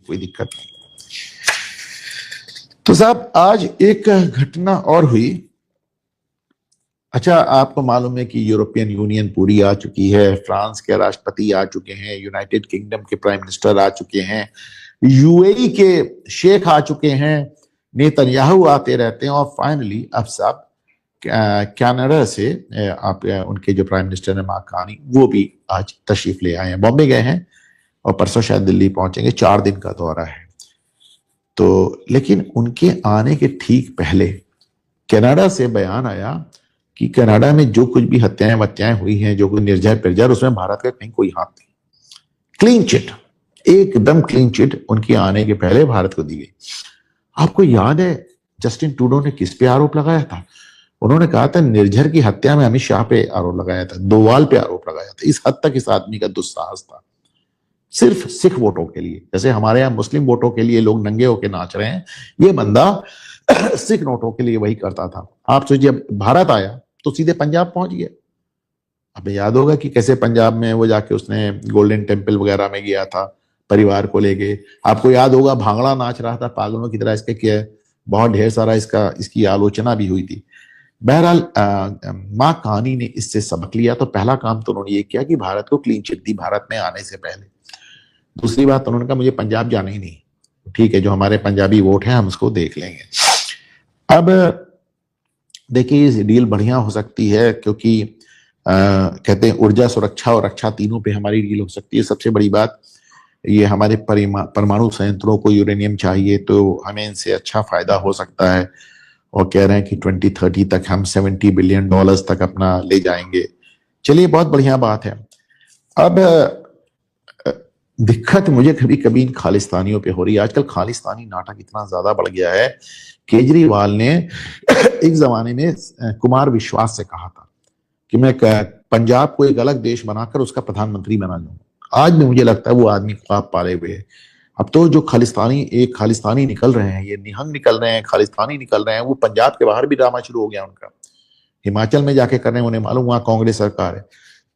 कोई दिक्कत नहीं। तो साहब आज एक घटना और हुई। अच्छा, आपको मालूम है कि यूरोपियन यूनियन पूरी आ चुकी है, फ्रांस के राष्ट्रपति आ चुके हैं, यूनाइटेड किंगडम के प्राइम मिनिस्टर आ चुके हैं, यूएई के शेख आ चुके हैं, नेतन्याहू आते रहते हैं, और फाइनली अब साहब कनाडा से आप उनके जो प्राइम मिनिस्टर है मार्क कार्नी, वो भी आज तशरीफ ले आए हैं, बॉम्बे गए हैं और परसों शायद दिल्ली पहुंचेंगे। 4 दिन का दौरा है। तो लेकिन उनके आने के ठीक पहले कनाडा से बयान आया कि कनाडा में जो कुछ भी हत्याएं हुई हैं, जो कुछ निर्जर पिरजर, उसमें भारत का कहीं कोई हाथ नहीं। क्लीन चिट, एकदम क्लीन चिट उनके आने के पहले भारत को दी गई। आपको याद है जस्टिन ट्रूडो ने किस पे आरोप लगाया था? उन्होंने कहा था निर्जर की हत्या में अमित शाह पे आरोप लगाया था, डोवाल पे आरोप लगाया था। इस हद तक इस आदमी का दुस्साहस था। सिर्फ सिख वोटों के लिए, जैसे हमारे यहाँ मुस्लिम वोटों के लिए लोग नंगे होके नाच रहे हैं, ये बंदा सिख नोटों के लिए वही करता था। आप सोचिए, भारत आया तो सीधे पंजाब पहुंच गया। हमें याद होगा कि कैसे पंजाब में वो जाके उसने गोल्डन टेम्पल वगैरह में गया था परिवार को लेके। आपको याद होगा भांगड़ा नाच रहा था पागलों की तरह, इसके किया बहुत ढेर सारा इसकी आलोचना भी हुई थी। बहरहाल माँ कहानी ने इससे सबक लिया। तो पहला काम तो उन्होंने ये किया कि भारत को क्लीन चिट दी भारत में आने से पहले। दूसरी बात उन्होंने कहा मुझे पंजाब जाना ही नहीं, ठीक है, जो हमारे पंजाबी वोट हैं हम उसको देख लेंगे। अब देखिए ये डील बढ़िया हो सकती है, क्योंकि कहते हैं ऊर्जा सुरक्षा और रक्षा तीनों पे हमारी डील हो सकती है। सबसे बड़ी बात ये हमारे परमाणु संयंत्रों को यूरेनियम चाहिए, तो हमें इनसे अच्छा फायदा हो सकता है। और कह रहे हैं कि 2030 तक हम $70 बिलियन तक अपना ले जाएंगे। चलिए बहुत बढ़िया बात है। अब दिक्कत मुझे कभी कभी इन खालिस्तानियों पे हो रही है। आजकल खालिस्तानी नाटक इतना ज्यादा बढ़ गया है। केजरीवाल ने एक जमाने में कुमार विश्वास से कहा था कि मैं पंजाब को एक अलग देश बनाकर उसका प्रधानमंत्री बना लूंगा। आज भी मुझे लगता है वो आदमी ख्वाब पाले हुए है। अब तो जो खालिस्तानी निकल रहे हैं, ये निहंग निकल रहे हैं, खालिस्तानी निकल रहे हैं, वो पंजाब के बाहर भी ड्रामा शुरू हो गया उनका। हिमाचल में जाके कर रहे हैं, उन्हें मालूम वहां कांग्रेस सरकार है,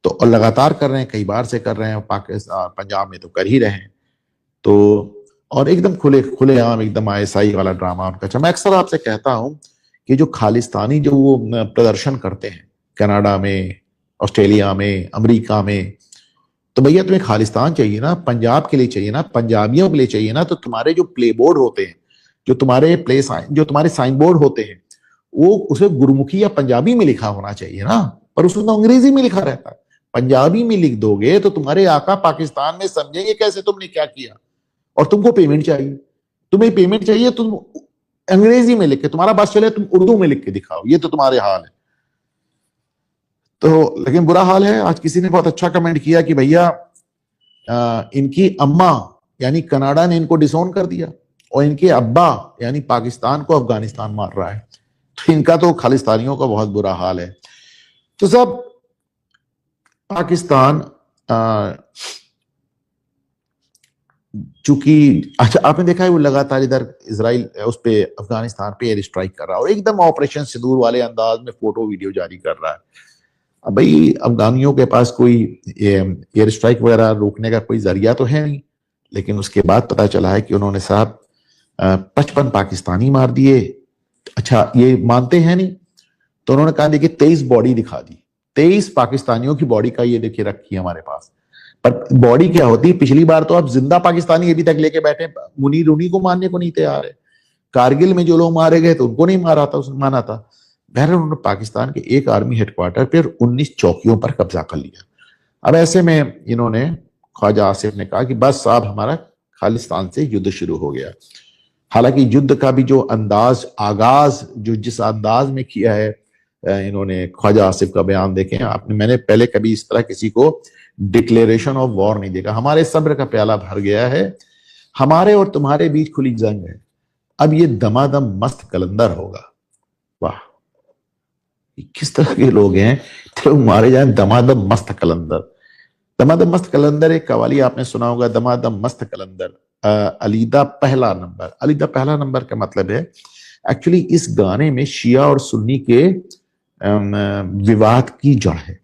तो लगातार कर रहे हैं, कई बार से कर रहे हैं। पाकिस्तान पंजाब में तो कर ही रहे हैं। तो और एकदम खुलेआम एकदम आईएसआई वाला ड्रामा उनका। अच्छा, मैं अक्सर आपसे कहता हूं कि जो खालिस्तानी जो वो प्रदर्शन करते हैं कनाडा में, ऑस्ट्रेलिया में, अमेरिका में, तो भैया तुम्हें खालिस्तान चाहिए ना, पंजाब के लिए चाहिए ना, पंजाबियों के लिए चाहिए ना, तो तुम्हारे जो प्ले बोर्ड होते हैं, जो तुम्हारे साइन बोर्ड होते हैं, वो उसे गुरुमुखी या पंजाबी में लिखा होना चाहिए ना, पर उसमें तो अंग्रेजी में लिखा रहता है। पंजाबी में लिख दोगे तो तुम्हारे आका पाकिस्तान में समझेंगे कैसे तुमने क्या किया। और तुमको पेमेंट चाहिए, तुम्हें पेमेंट चाहिए, तुम अंग्रेजी में लिख के, तुम्हारा बस चले तुम उर्दू में लिख के दिखाओ। ये तो तुम्हारे हाल है। तो लेकिन बुरा हाल है। आज किसी ने बहुत अच्छा कमेंट किया कि भैया इनकी अम्मा यानी कनाडा ने इनको डिसोन कर दिया और इनके अब्बा यानी पाकिस्तान को अफगानिस्तान मार रहा है। तो इनका तो खालिस्तानियों का बहुत बुरा हाल है। तो सब पाकिस्तान चूंकि अच्छा आपने देखा है वो लगातार इधर इजराइल उस पे अफगानिस्तान पे एयर स्ट्राइक कर रहा है और एकदम ऑपरेशन सिंदूर वाले अंदाज में फोटो वीडियो जारी कर रहा है। अब भाई अफगानियों के पास कोई एयर स्ट्राइक वगैरह रोकने का कोई जरिया तो है नहीं, लेकिन उसके बाद पता चला है कि उन्होंने साहब 55 पाकिस्तानी मार दिए। अच्छा ये मानते हैं नहीं, तो उन्होंने कहा देखिए 23 बॉडी दिखा दी, 23 पाकिस्तानियों की बॉडी का ये देखिए रखी है हमारे पास। पर बॉडी क्या होती है, पिछली बार तो आप जिंदा पाकिस्तानी अभी तक लेके बैठे, मुनीर उन्हीं को मारने को नहीं तैयार है। कारगिल में जो लोग मारे गए तो उनको नहीं माना था। बहरहाल उन्होंने पाकिस्तान के एक आर्मी हेडक्वार्टर पर 19 चौकियों पर कब्जा कर लिया। अब ऐसे में इन्होंने ख्वाजा आसिफ ने कहा कि बस साहब हमारा खालिस्तान से युद्ध शुरू हो गया। हालांकि युद्ध का भी जो आगाज जो जिस अंदाज में किया है इन्होंने, ख्वाजा आसिफ का बयान देखें आपने, मैंने पहले कभी इस तरह किसी को डिक्लेरेशन ऑफ वॉर नहीं देखा। हमारे सब्र का प्याला भर गया है, हमारे और तुम्हारे बीच खुली जंग है, अब ये दमादम मस्त कलंदर होगा। वाह, किस तरह के लोग हैं तो मारे जाए दमादम मस्त कलंदर। दमादम मस्त कलंदर एक कवाली आपने सुना होगा, दमादम मस्त कलंदर अलीदा पहला नंबर। अलीदा पहला नंबर का मतलब है एक्चुअली इस गाने में शिया और सुन्नी के विवाद की जड़ है।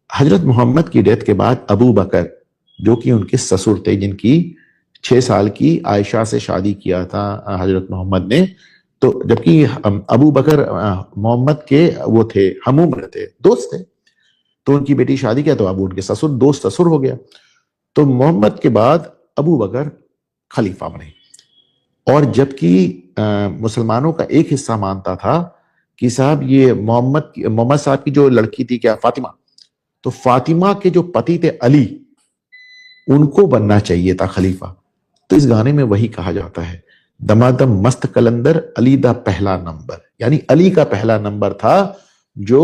हजरत मोहम्मद की डेथ के बाद अबू बकर जो कि उनके ससुर थे, जिनकी 6 साल की आयशा से शादी किया था हजरत मोहम्मद ने। तो जबकि अबू बकर मोहम्मद के वो थे, हम उम्र थे, दोस्त थे। तो उनकी बेटी शादी किया तो अब उनके ससुर, दोस्त ससुर हो गया। तो मोहम्मद के बाद अबू बकर खलीफा बने। और जबकि मुसलमानों का एक हिस्सा मानता था कि साहब ये मोहम्मद साहब की जो लड़की थी क्या, फातिमा, तो फातिमा के जो पति थे अली, उनको बनना चाहिए था खलीफा। तो इस गाने में वही कहा जाता है, दमादम मस्त कलंदर अली दा पहला नंबर, यानी अली का पहला नंबर था, जो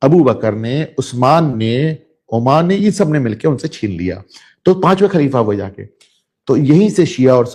अबू बकर ने, उस्मान ने, ओमान ने, ये सब ने मिलकर उनसे छीन लिया। तो 5वें खलीफा हुए जाके। तो यहीं से शिया और